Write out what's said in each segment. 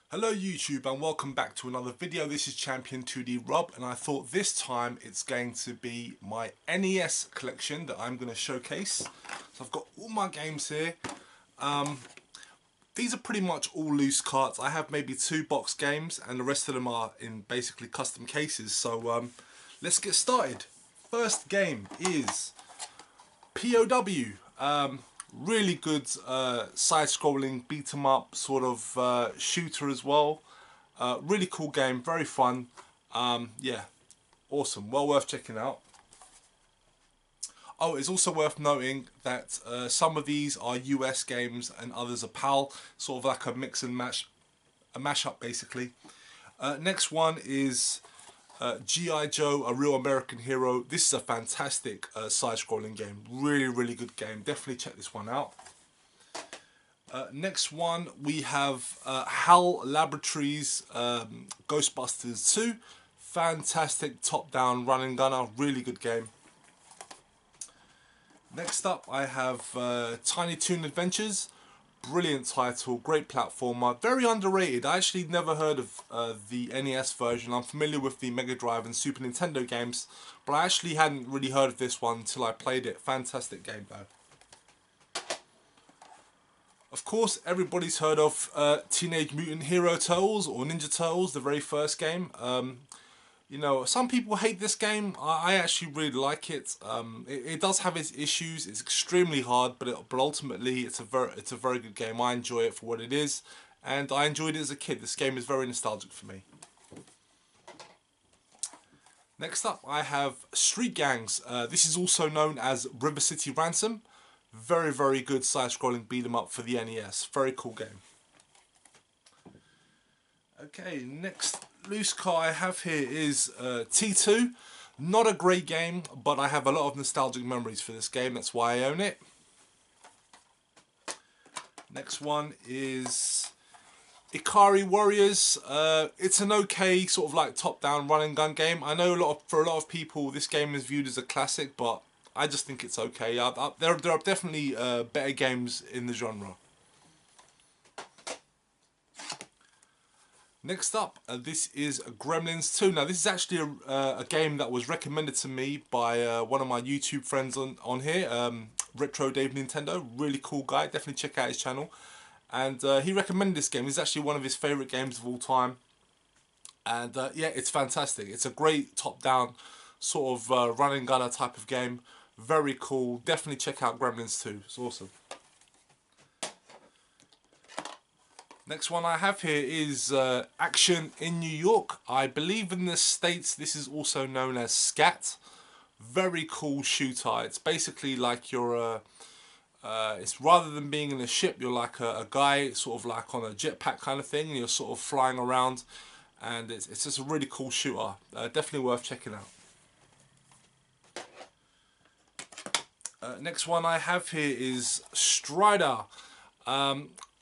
Hello YouTube and welcome back to another video. This is Champion 2D Rob and I thought this time it's going to be my NES collection that I'm going to showcase. So I've got all my games here. These are pretty much all loose carts. I have maybe 2 box games and the rest of them are in basically custom cases. So let's get started. First game is POW. Really good side-scrolling beat 'em up sort of shooter as well. Really cool game, very fun. Yeah, awesome, well worth checking out. Oh, it's also worth noting that some of these are US games and others are PAL, sort of like a mix and match, a mashup basically. Next one is G.I. Joe, A Real American Hero. This is a fantastic side-scrolling game. Really good game. Definitely check this one out. Next one, we have HAL Laboratories Ghostbusters 2. Fantastic top-down run and gunner. Really good game. Next up, I have Tiny Toon Adventures. Brilliant title, great platformer, very underrated. I actually never heard of the NES version. I'm familiar with the Mega Drive and Super Nintendo games, but I actually hadn't really heard of this one until I played it. Fantastic game though. Of course, everybody's heard of Teenage Mutant Hero Turtles or Ninja Turtles, the very first game. You know, some people hate this game. I actually really like it. It does have its issues. It's extremely hard, but ultimately it's a very good game. I enjoy it for what it is, and I enjoyed it as a kid. This game is very nostalgic for me. Next up, I have Street Gangs. This is also known as River City Ransom. Very good side-scrolling beat 'em up for the NES. Very cool game. Okay, next loose car I have here is T2. Not a great game, but I have a lot of nostalgic memories for this game. That's why I own it. Next one is Ikari Warriors. It's an okay sort of like top-down run and gun game. I know for a lot of people this game is viewed as a classic, but I just think it's okay. There are definitely better games in the genre. Next up, this is Gremlins 2. Now, this is actually a game that was recommended to me by one of my YouTube friends on here, Retro Dave Nintendo. Really cool guy. Definitely check out his channel. And he recommended this game. It's actually one of his favourite games of all time. And yeah, it's fantastic. It's a great top-down sort of run and gunner type of game. Very cool. Definitely check out Gremlins 2. It's awesome. Next one I have here is Action in New York. I believe in the States this is also known as SCAT. Very cool shooter. It's basically like you're it's rather than being in a ship, you're like a guy sort of like on a jetpack kind of thing, and you're sort of flying around, and it's just a really cool shooter. Definitely worth checking out. Next one I have here is Strider.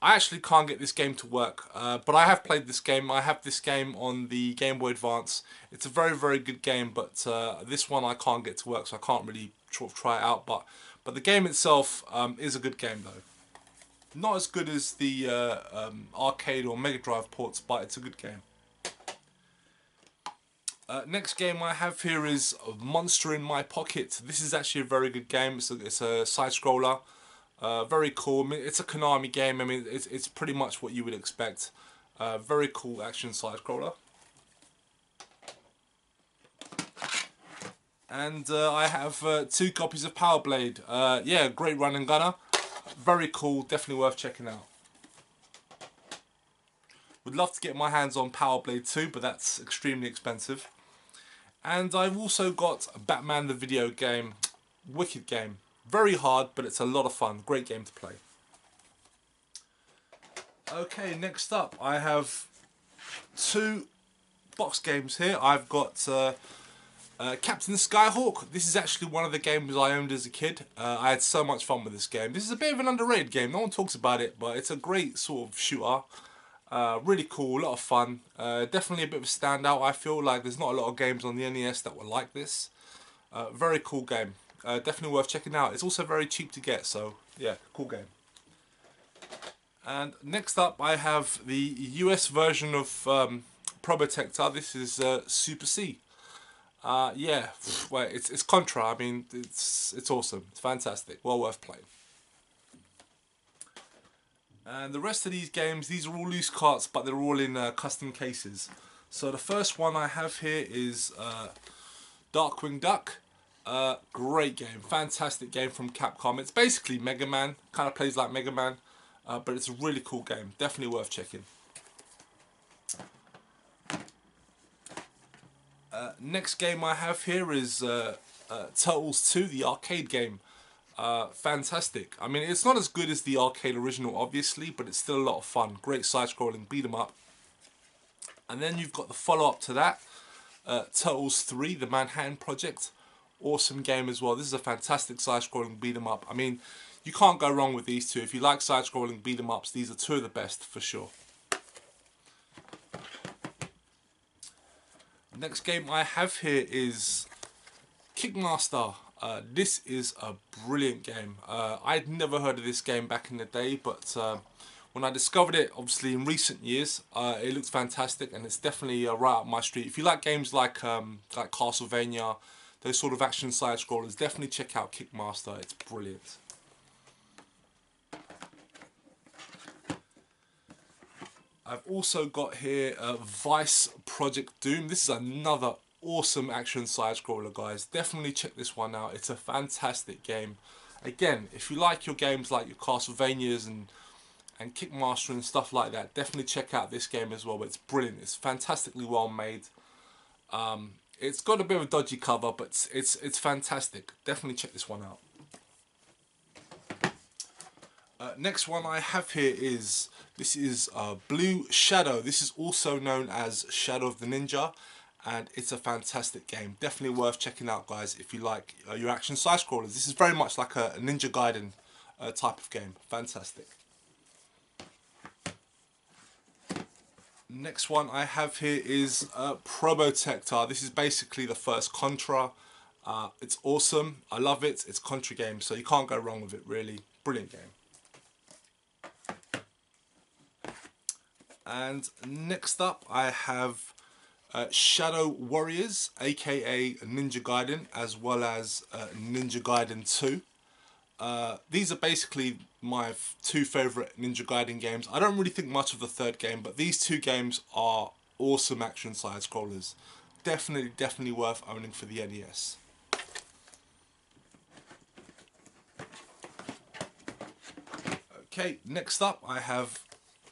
I actually can't get this game to work, but I have played this game. I have this game on the Game Boy Advance. It's a very good game, but this one I can't get to work, so I can't really try it out. But the game itself is a good game though. Not as good as the arcade or Mega Drive ports, but it's a good game. Next game I have here is Monster in My Pocket. This is actually a very good game. It's a side scroller. Very cool. I mean, it's a Konami game. I mean, it's pretty much what you would expect. Very cool action side scroller. And I have 2 copies of Power Blade. Yeah, great run and gunner. Very cool. Definitely worth checking out. Would love to get my hands on Power Blade 2, but that's extremely expensive. And I've also got Batman the video game. Wicked game. Very hard, but it's a lot of fun. Great game to play. Okay, next up I have 2 box games here. I've got Captain Skyhawk. This is actually one of the games I owned as a kid. I had so much fun with this game. This is a bit of an underrated game. No one talks about it, but it's a great sort of shooter. Really cool, a lot of fun. Definitely a bit of a standout. I feel like there's not a lot of games on the NES that were like this. Very cool game. Definitely worth checking out. It's also very cheap to get, so yeah, cool game. And next up, I have the US version of Probotector. This is Super C. Yeah, well, it's Contra. I mean, it's awesome. It's fantastic. Well worth playing. And the rest of these games, these are all loose carts, but they're all in custom cases. So the first one I have here is Darkwing Duck. Great game, fantastic game from Capcom. It's basically Mega Man, kind of plays like Mega Man, but it's a really cool game. Definitely worth checking. Next game I have here is Turtles 2, the arcade game. Fantastic. I mean, it's not as good as the arcade original, obviously, but it's still a lot of fun. Great side-scrolling beat 'em up. And then you've got the follow-up to that, Turtles 3, the Manhattan Project. Awesome game as well. This is a fantastic side-scrolling beat 'em up. I mean, you can't go wrong with these two. If you like side-scrolling beat 'em ups, these are two of the best for sure. Next game I have here is Kickmaster. This is a brilliant game. I'd never heard of this game back in the day, but when I discovered it, obviously in recent years, it looks fantastic, and it's definitely right up my street. If you like games like Castlevania, those sort of action side scrollers, definitely check out Kickmaster. It's brilliant. I've also got here Vice Project Doom. This is another awesome action side scroller, guys. Definitely check this one out. It's a fantastic game. Again, if you like your games like your Castlevanias and Kickmaster and stuff like that, definitely check out this game as well. But it's brilliant. It's fantastically well made. It's got a bit of a dodgy cover, but it's fantastic. Definitely check this one out. Next one I have here is Blue Shadow. This is also known as Shadow of the Ninja, and it's a fantastic game. Definitely worth checking out, guys, if you like your action side scrollers. This is very much like a Ninja Gaiden type of game. Fantastic. Next one I have here is Probotector. This is basically the first Contra. It's awesome. I love it. It's a Contra game, so you can't go wrong with it, really. Brilliant game. And next up I have Shadow Warriors, aka Ninja Gaiden, as well as Ninja Gaiden 2. These are basically my two favourite Ninja Gaiden games. I don't really think much of the third game, but these two games are awesome action side scrollers. Definitely worth owning for the NES. Okay, next up I have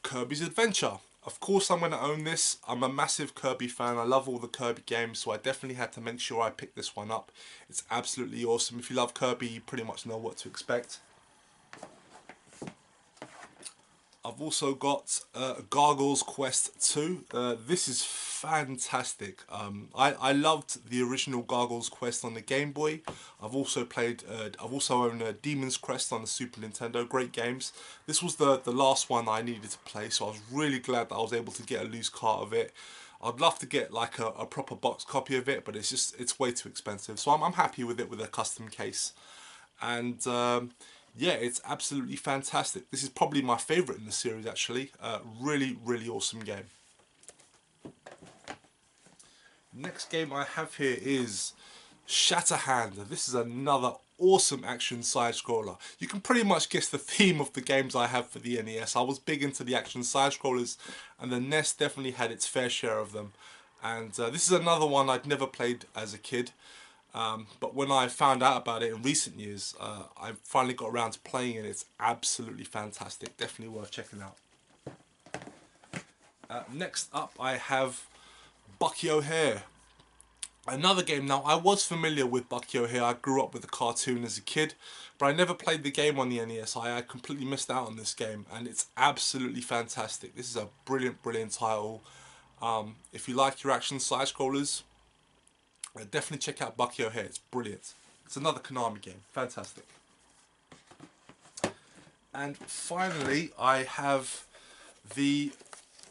Kirby's Adventure. Of course I'm going to own this. I'm a massive Kirby fan. I love all the Kirby games, so I definitely had to make sure I picked this one up. It's absolutely awesome. If you love Kirby, you pretty much know what to expect. I've also got Gargoyle's Quest 2. This is fantastic. I loved the original Gargoyle's Quest on the Game Boy. I've also owned Demon's Crest on the Super Nintendo. Great games. This was the last one I needed to play, so I was really glad that I was able to get a loose cart of it. I'd love to get like a proper box copy of it, but it's way too expensive. So I'm happy with it with a custom case. And yeah, it's absolutely fantastic. This is probably my favourite in the series, actually. Really awesome game. Next game I have here is Shatterhand. This is another awesome action side scroller. You can pretty much guess the theme of the games I have for the NES. I was big into the action side scrollers, and the NES definitely had its fair share of them. And this is another one I'd never played as a kid. But when I found out about it in recent years, I finally got around to playing it. It's absolutely fantastic. Definitely worth checking out. Next up I have Bucky O'Hare. Another game. Now, I was familiar with Bucky O'Hare. I grew up with the cartoon as a kid, but I never played the game on the NES. I completely missed out on this game, and it's absolutely fantastic. This is a brilliant title. If you like your action side scrollers, definitely check out Bucky O'Hare. It's brilliant. It's another Konami game. Fantastic. And finally, I have the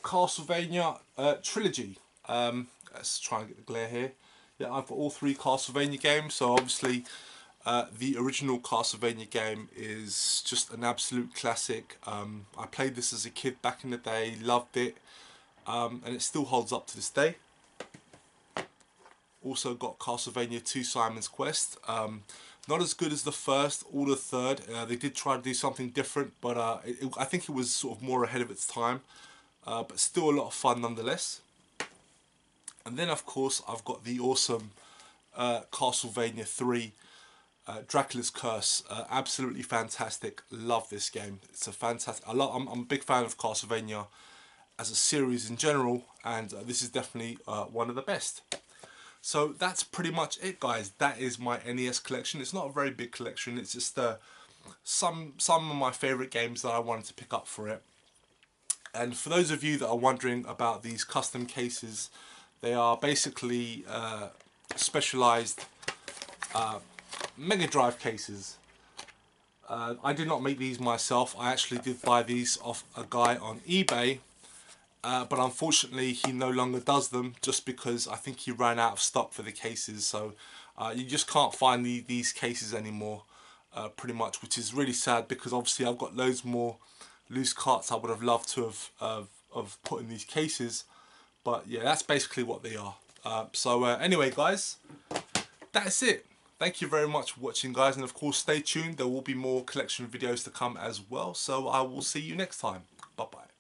Castlevania trilogy. Let's try and get the glare here. Yeah, I've got all three Castlevania games. So obviously, The original Castlevania game is just an absolute classic. I played this as a kid back in the day, loved it, and it still holds up to this day. Also got Castlevania 2 Simon's Quest. Not as good as the first or the third. They did try to do something different, but I think it was sort of more ahead of its time. But still a lot of fun nonetheless. And then of course I've got the awesome Castlevania 3 Dracula's Curse. Absolutely fantastic. Love this game. It's a fantastic. I'm a big fan of Castlevania as a series in general, and this is definitely one of the best. So that's pretty much it, guys. That is my NES collection. It's not a very big collection. It's just some of my favourite games that I wanted to pick up for it. And for those of you that are wondering about these custom cases, they are basically specialised Mega Drive cases. I did not make these myself. I actually did buy these off a guy on eBay. But unfortunately he no longer does them, just because I think he ran out of stock for the cases. So you just can't find these cases anymore, pretty much, which is really sad, because obviously I've got loads more loose carts I would have loved to have put in these cases. But yeah, that's basically what they are. So anyway, guys, that's it. Thank you very much for watching, guys, and of course stay tuned. There will be more collection videos to come as well, so I will see you next time. Bye bye.